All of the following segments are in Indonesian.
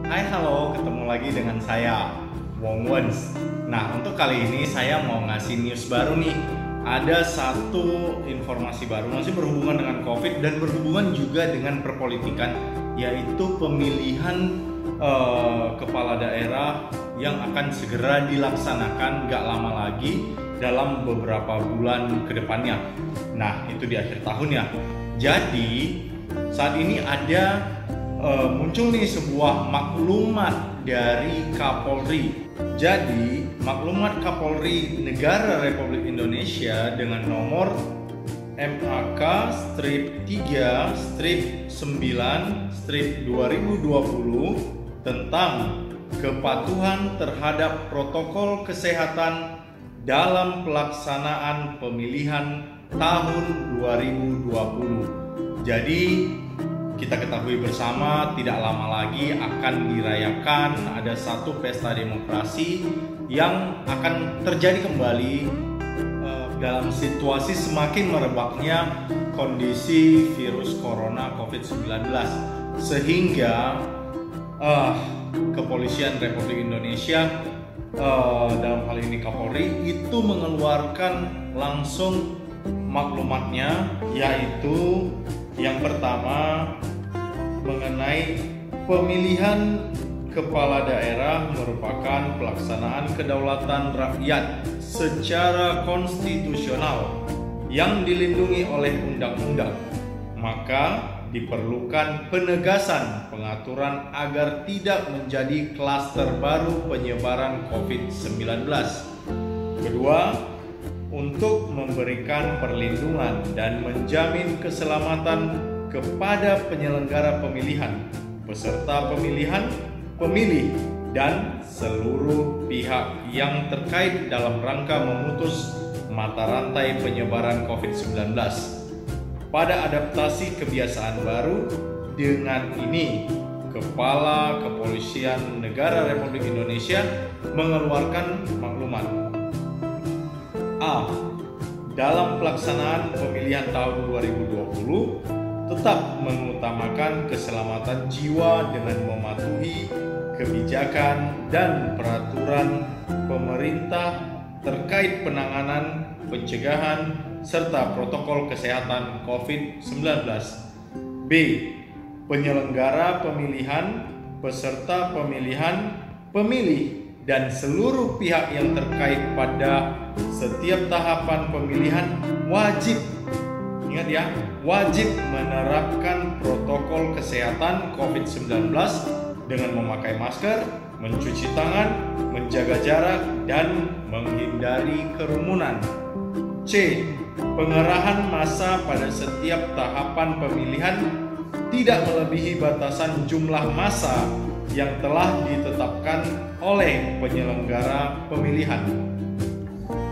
Hai, halo, ketemu lagi dengan saya, Wong Wens. Nah, untuk kali ini saya mau ngasih news baru nih. Ada satu informasi baru, masih berhubungan dengan COVID dan berhubungan juga dengan perpolitikan, yaitu pemilihan kepala daerah yang akan segera dilaksanakan gak lama lagi dalam beberapa bulan ke depannya. Nah, itu di akhir tahun ya. Jadi, saat ini ada muncul nih sebuah maklumat dari Kapolri. Jadi, maklumat Kapolri Negara Republik Indonesia dengan nomor MAK-3-9-2020 tentang kepatuhan terhadap protokol kesehatan dalam pelaksanaan pemilihan tahun 2020. Jadi, kita ketahui bersama tidak lama lagi akan dirayakan ada satu pesta demokrasi yang akan terjadi kembali dalam situasi semakin merebaknya kondisi virus corona COVID-19, sehingga Kepolisian Republik Indonesia dalam hal ini Kapolri itu mengeluarkan langsung maklumatnya, yaitu yang pertama mengenai pemilihan kepala daerah merupakan pelaksanaan kedaulatan rakyat secara konstitusional yang dilindungi oleh undang-undang. Maka diperlukan penegasan pengaturan agar tidak menjadi klaster baru penyebaran COVID-19. Kedua, untuk memberikan perlindungan dan menjamin keselamatan kepada penyelenggara pemilihan, peserta pemilihan, pemilih, dan seluruh pihak yang terkait dalam rangka memutus mata rantai penyebaran COVID-19. Pada adaptasi kebiasaan baru, dengan ini Kepala Kepolisian Negara Republik Indonesia mengeluarkan maklumat. A. Dalam pelaksanaan pemilihan tahun 2020 tetap mengutamakan keselamatan jiwa dengan mematuhi kebijakan dan peraturan pemerintah terkait penanganan, pencegahan, serta protokol kesehatan COVID-19. B. Penyelenggara pemilihan, peserta pemilihan, pemilih, dan seluruh pihak yang terkait pada setiap tahapan pemilihan wajib, ingat ya, wajib menerapkan protokol kesehatan COVID-19 dengan memakai masker, mencuci tangan, menjaga jarak, dan menghindari kerumunan. C. Pengerahan massa pada setiap tahapan pemilihan tidak melebihi batasan jumlah massa yang telah ditetapkan oleh penyelenggara pemilihan.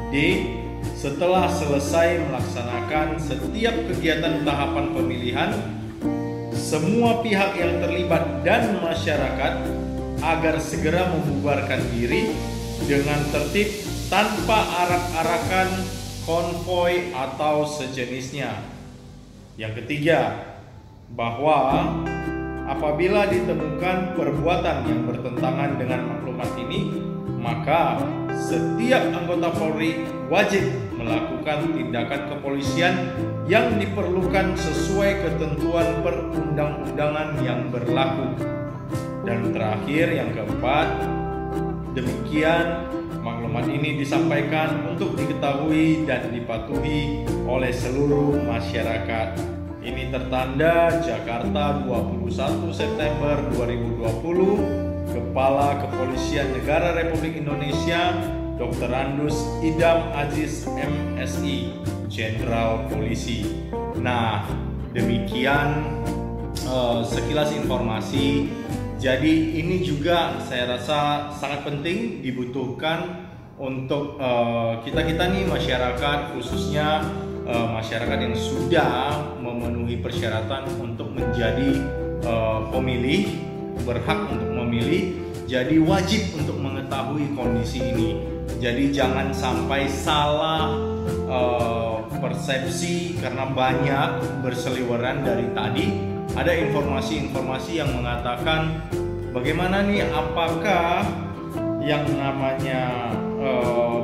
D. Setelah selesai melaksanakan setiap kegiatan tahapan pemilihan, semua pihak yang terlibat dan masyarakat agar segera membubarkan diri dengan tertib tanpa arak-arakan, konvoi, atau sejenisnya. Yang ketiga, bahwa apabila ditemukan perbuatan yang bertentangan dengan maklumat ini, maka setiap anggota Polri wajib melakukan tindakan kepolisian yang diperlukan sesuai ketentuan perundang-undangan yang berlaku. Dan terakhir, yang keempat, demikian maklumat ini disampaikan untuk diketahui dan dipatuhi oleh seluruh masyarakat. Ini tertanda Jakarta 21 September 2020, Kepala Kepolisian Negara Republik Indonesia Dr. Andus Idam Aziz MSI, Jenderal Polisi. Nah, demikian sekilas informasi. Jadi ini juga saya rasa sangat penting dibutuhkan untuk kita-kita nih masyarakat, khususnya masyarakat yang sudah memenuhi persyaratan untuk menjadi pemilih, berhak untuk memilih, jadi wajib untuk mengetahui kondisi ini. Jadi jangan sampai salah persepsi karena banyak berseliweran dari tadi. Ada informasi-informasi yang mengatakan bagaimana nih, apakah yang namanya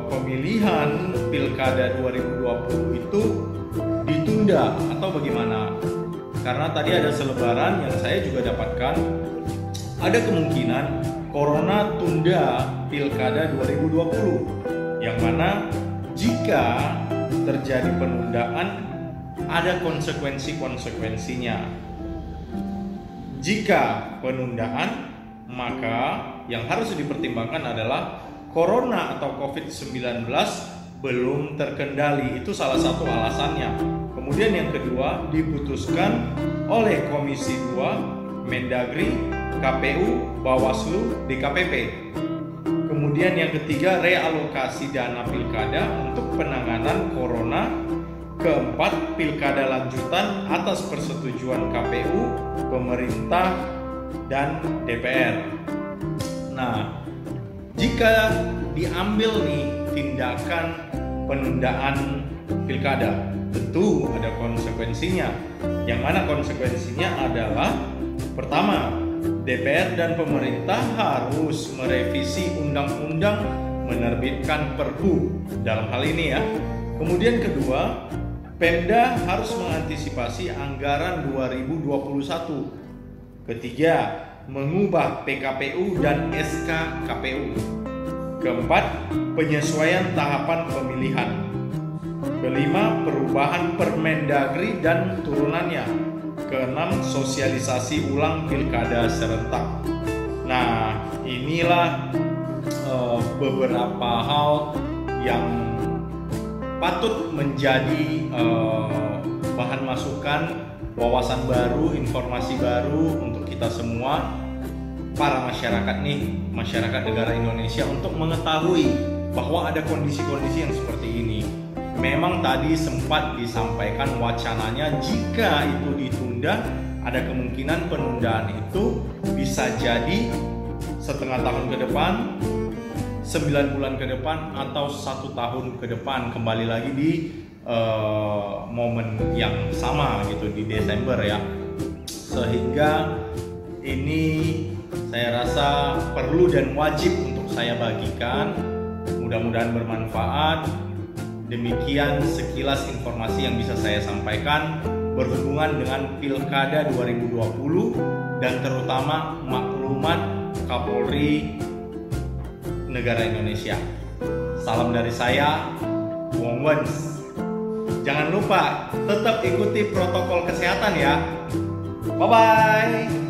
pemilihan Pilkada 2020 itu ditunda atau bagaimana? Karena tadi ada selebaran yang saya juga dapatkan, ada kemungkinan Corona tunda Pilkada 2020, yang mana jika terjadi penundaan ada konsekuensinya. Jika penundaan, maka yang harus dipertimbangkan adalah Corona atau COVID-19 belum terkendali. Itu salah satu alasannya. Kemudian yang kedua, diputuskan oleh Komisi 2, Mendagri, KPU, Bawaslu, DKPP. Kemudian yang ketiga, realokasi dana pilkada untuk penanganan Corona. Keempat, pilkada lanjutan atas persetujuan KPU, pemerintah, dan DPR. Nah, jika diambil nih tindakan penundaan pilkada, tentu ada konsekuensinya. Yang mana konsekuensinya adalah, pertama, DPR dan pemerintah harus merevisi undang-undang, menerbitkan perpu dalam hal ini ya. Kemudian kedua, Pemda harus mengantisipasi anggaran 2021. Ketiga, mengubah PKPU dan SK KPU. Keempat, penyesuaian tahapan pemilihan. Kelima, perubahan Permendagri dan turunannya. Keenam, sosialisasi ulang pilkada serentak. Nah, inilah beberapa hal yang patut menjadi bahan masukan, wawasan baru, informasi baru untuk kita semua, para masyarakat nih, masyarakat negara Indonesia, untuk mengetahui bahwa ada kondisi-kondisi yang seperti ini. Memang tadi sempat disampaikan wacananya, jika itu ditunda, ada kemungkinan penundaan itu bisa jadi setengah tahun ke depan, 9 bulan ke depan, atau 1 tahun ke depan, kembali lagi di momen yang sama gitu, di Desember ya. Sehingga ini saya rasa perlu dan wajib untuk saya bagikan, mudah-mudahan bermanfaat. Demikian sekilas informasi yang bisa saya sampaikan berhubungan dengan Pilkada 2020 dan terutama maklumat Kapolri negara Indonesia. Salam dari saya, Wong Wens. Jangan lupa tetap ikuti protokol kesehatan ya. Bye-bye.